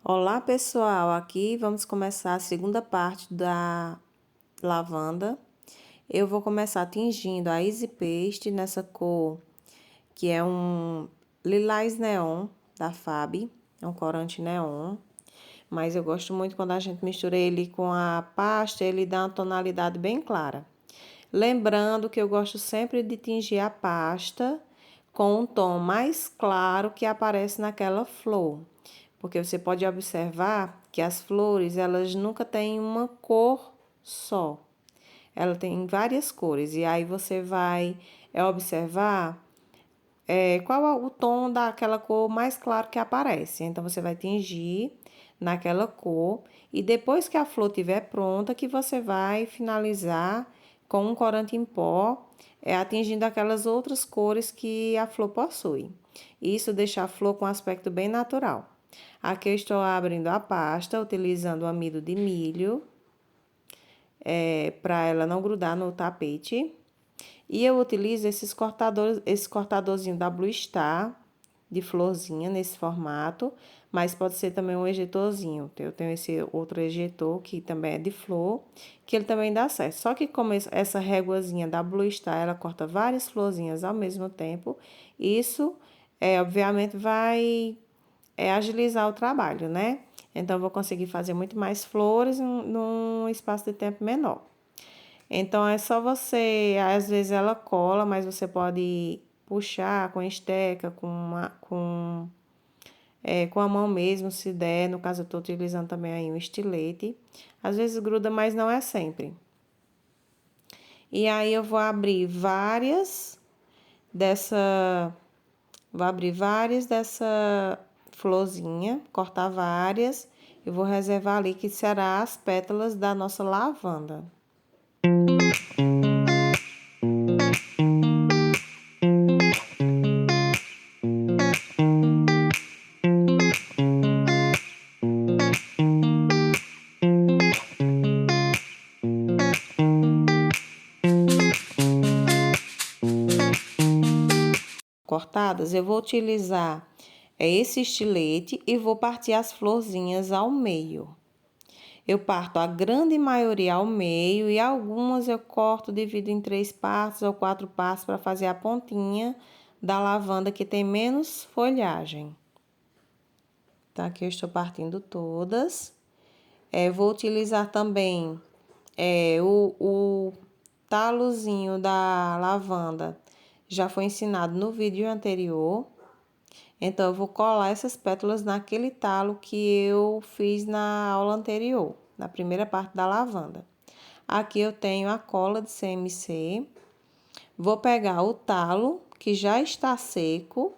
Olá pessoal, aqui vamos começar a segunda parte da lavanda. Eu vou começar tingindo a Easy Paste nessa cor, que é um lilás neon da FAB, é um corante neon. Mas eu gosto muito quando a gente mistura ele com a pasta, ele dá uma tonalidade bem clara. Lembrando que eu gosto sempre de tingir a pasta com um tom mais claro que aparece naquela flor. Porque você pode observar que as flores, elas nunca têm uma cor só. Ela tem várias cores. E aí você vai observar qual é o tom daquela cor mais claro que aparece. Então, você vai tingir naquela cor. E depois que a flor estiver pronta, que você vai finalizar com um corante em pó, atingindo aquelas outras cores que a flor possui. Isso deixa a flor com um aspecto bem natural. Aqui eu estou abrindo a pasta, utilizando o amido de milho, para ela não grudar no tapete. E eu utilizo esses cortadores, esse cortadorzinho da Blue Star, de florzinha, nesse formato, mas pode ser também um ejetorzinho. Eu tenho esse outro ejetor, que também é de flor, que ele também dá certo. Só que como essa réguazinha da Blue Star, ela corta várias florzinhas ao mesmo tempo, isso, obviamente, vai agilizar o trabalho, né? Então, eu vou conseguir fazer muito mais flores num espaço de tempo menor. Então, é só você, às vezes ela cola, mas você pode puxar com esteca, com a mão mesmo, se der. No caso, eu estou utilizando também aí um estilete. Às vezes gruda, mas não é sempre. E aí, eu vou abrir várias dessa florzinha, cortar várias e vou reservar ali que será as pétalas da nossa lavanda. Cortadas, eu vou utilizar esse estilete e vou partir as florzinhas ao meio. Eu parto a grande maioria ao meio e algumas eu corto, divido em 3 partes ou 4 partes para fazer a pontinha da lavanda que tem menos folhagem. Tá, aqui eu estou partindo todas. Vou utilizar também o talozinho da lavanda. Já foi ensinado no vídeo anterior. Então, eu vou colar essas pétalas naquele talo que eu fiz na aula anterior, na primeira parte da lavanda. Aqui eu tenho a cola de CMC. Vou pegar o talo, que já está seco.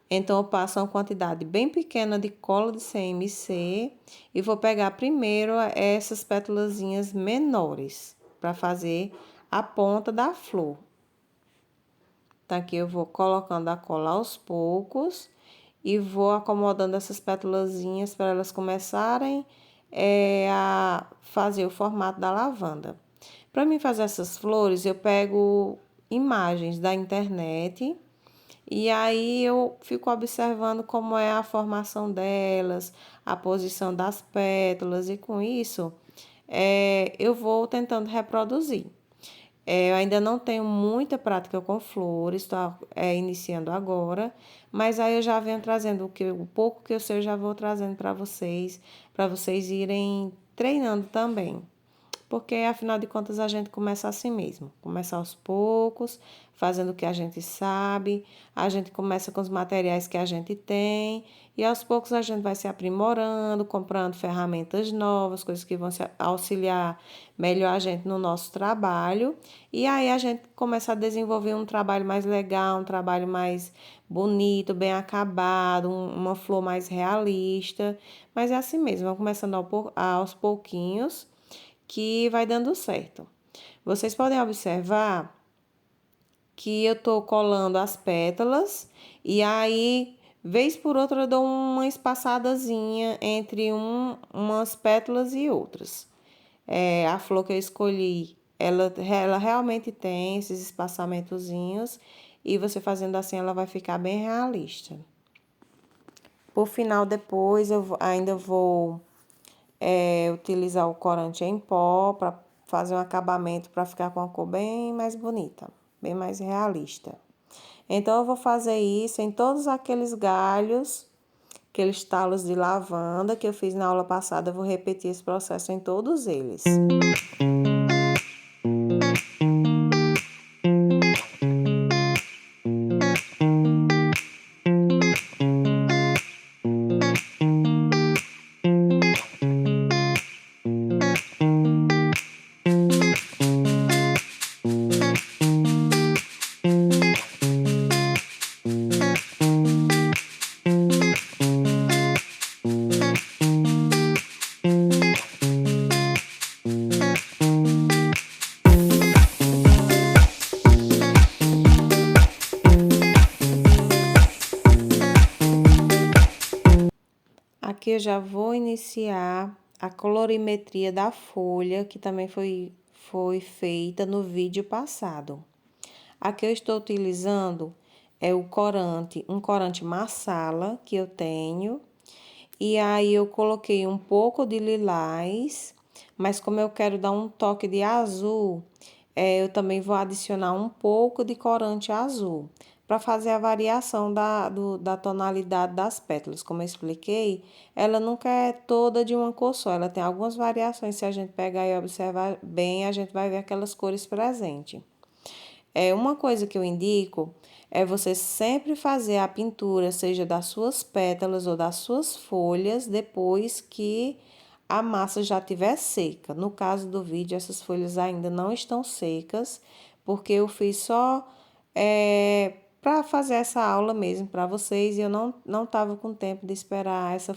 Então, eu passo uma quantidade bem pequena de cola de CMC e vou pegar primeiro essas pétalazinhas menores para fazer a ponta da flor. Tá, aqui eu vou colocando a cola aos poucos e vou acomodando essas pétalazinhas para elas começarem a fazer o formato da lavanda. Para mim fazer essas flores, eu pego imagens da internet e aí eu fico observando como é a formação delas, a posição das pétalas e com isso eu vou tentando reproduzir. Eu ainda não tenho muita prática com flores, estou iniciando agora, mas aí eu já venho trazendo o pouco que eu sei, eu já vou trazendo para vocês irem treinando também. Porque afinal de contas a gente começa assim mesmo, começa aos poucos, fazendo o que a gente sabe, a gente começa com os materiais que a gente tem e aos poucos a gente vai se aprimorando, comprando ferramentas novas, coisas que vão auxiliar melhor a gente no nosso trabalho e aí a gente começa a desenvolver um trabalho mais legal, um trabalho mais bonito, bem acabado, uma flor mais realista, mas é assim mesmo, vamos começando aos pouquinhos que vai dando certo. Vocês podem observar que eu tô colando as pétalas e aí, vez por outra, eu dou uma espaçadazinha entre umas pétalas e outras. A flor que eu escolhi, ela realmente tem esses espaçamentozinhos e você fazendo assim, ela vai ficar bem realista. Por final, depois ainda vou utilizar o corante em pó para fazer um acabamento para ficar com a cor bem mais bonita, bem mais realista. Então, eu vou fazer isso em todos aqueles galhos, aqueles talos de lavanda que eu fiz na aula passada. Eu vou repetir esse processo em todos eles. Aqui eu já vou iniciar a colorimetria da folha, que também foi feita no vídeo passado. Aqui eu estou utilizando um corante marsala que eu tenho. E aí eu coloquei um pouco de lilás, mas como eu quero dar um toque de azul, eu também vou adicionar um pouco de corante azul, para fazer a variação da tonalidade das pétalas. Como eu expliquei, ela nunca é toda de uma cor só, ela tem algumas variações. Se a gente pegar e observar bem, a gente vai ver aquelas cores presentes. Uma coisa que eu indico é você sempre fazer a pintura, seja das suas pétalas ou das suas folhas, depois que a massa já estiver seca. No caso do vídeo, essas folhas ainda não estão secas, porque eu fiz só para fazer essa aula mesmo para vocês, e eu não estava com tempo de esperar essa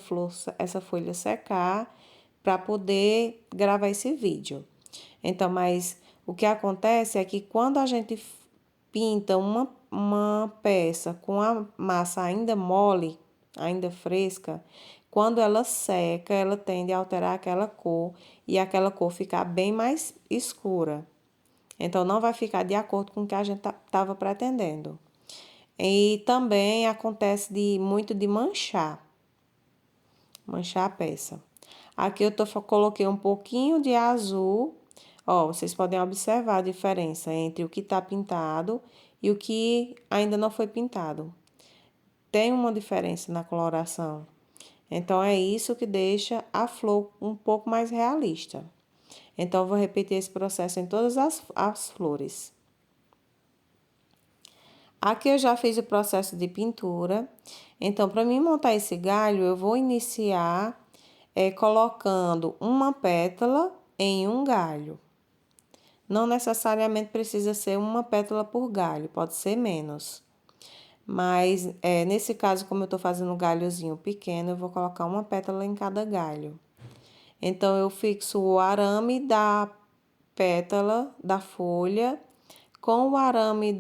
folha secar para poder gravar esse vídeo. Então, mas o que acontece é que quando a gente pinta uma peça com a massa ainda mole, ainda fresca, quando ela seca, ela tende a alterar aquela cor e aquela cor ficar bem mais escura. Então, não vai ficar de acordo com o que a gente estava pretendendo. E também acontece muito de manchar a peça. Aqui eu coloquei um pouquinho de azul. Ó, vocês podem observar a diferença entre o que está pintado e o que ainda não foi pintado. Tem uma diferença na coloração. Então, é isso que deixa a flor um pouco mais realista. Então, eu vou repetir esse processo em todas as flores. Aqui eu já fiz o processo de pintura. Então, para mim montar esse galho, eu vou iniciar colocando uma pétala em um galho. Não necessariamente precisa ser uma pétala por galho, pode ser menos. Mas, nesse caso, como eu estou fazendo um galhozinho pequeno, eu vou colocar uma pétala em cada galho. Então, eu fixo o arame da pétala da folha com o arame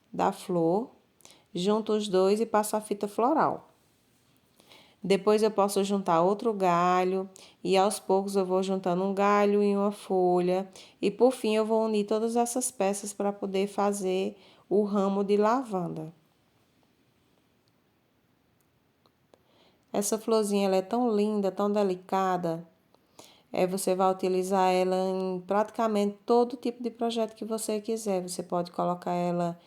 da flor, junto os dois e passo a fita floral. Depois eu posso juntar outro galho e aos poucos eu vou juntando um galho e uma folha. E por fim eu vou unir todas essas peças para poder fazer o ramo de lavanda. Essa florzinha ela é tão linda, tão delicada. Você vai utilizar ela em praticamente todo tipo de projeto que você quiser. Você pode colocar ela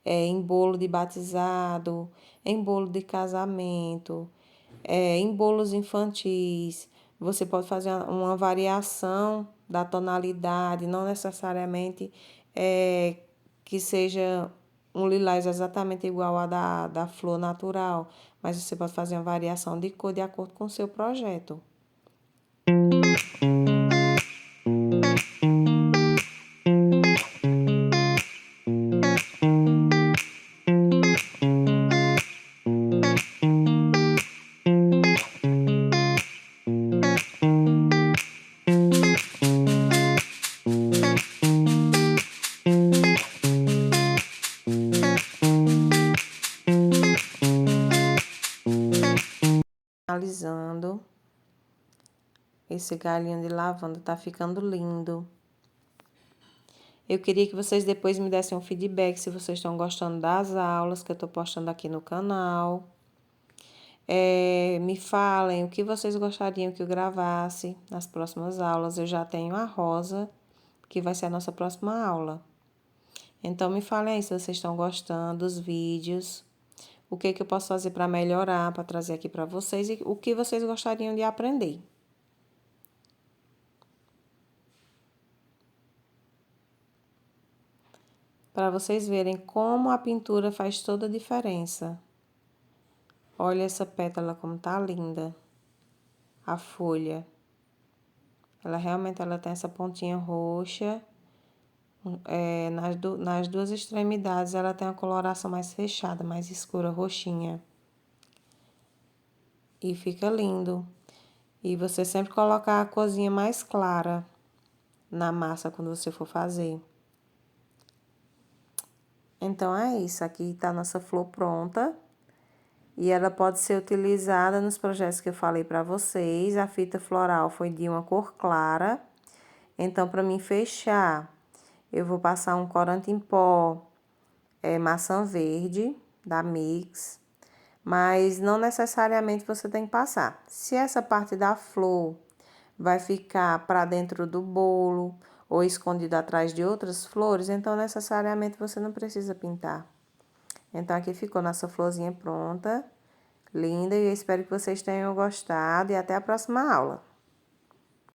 em bolo de batizado, em bolo de casamento, em bolos infantis. Você pode fazer uma variação da tonalidade, não necessariamente que seja um lilás exatamente igual a da flor natural, mas você pode fazer uma variação de cor de acordo com o seu projeto. Finalizando, esse galinho de lavanda tá ficando lindo. Eu queria que vocês depois me dessem um feedback se vocês estão gostando das aulas que eu tô postando aqui no canal. Me falem o que vocês gostariam que eu gravasse nas próximas aulas. Eu já tenho a rosa, que vai ser a nossa próxima aula. Então, me falem aí se vocês estão gostando dos vídeos, o que eu posso fazer para melhorar, para trazer aqui para vocês e o que vocês gostariam de aprender. Para vocês verem como a pintura faz toda a diferença. Olha essa pétala como tá linda. A folha. Ela tem essa pontinha roxa. Nas duas extremidades ela tem uma coloração mais fechada, mais escura, roxinha. E fica lindo. E você sempre colocar a corzinha mais clara na massa quando você for fazer. Então, é isso. Aqui tá a nossa flor pronta. E ela pode ser utilizada nos projetos que eu falei para vocês. A fita floral foi de uma cor clara. Então, para mim fechar, eu vou passar um corante em pó, maçã verde, da Mix. Mas não necessariamente você tem que passar. Se essa parte da flor vai ficar para dentro do bolo ou escondido atrás de outras flores, então necessariamente você não precisa pintar. Então, aqui ficou nossa florzinha pronta, linda, e eu espero que vocês tenham gostado e até a próxima aula.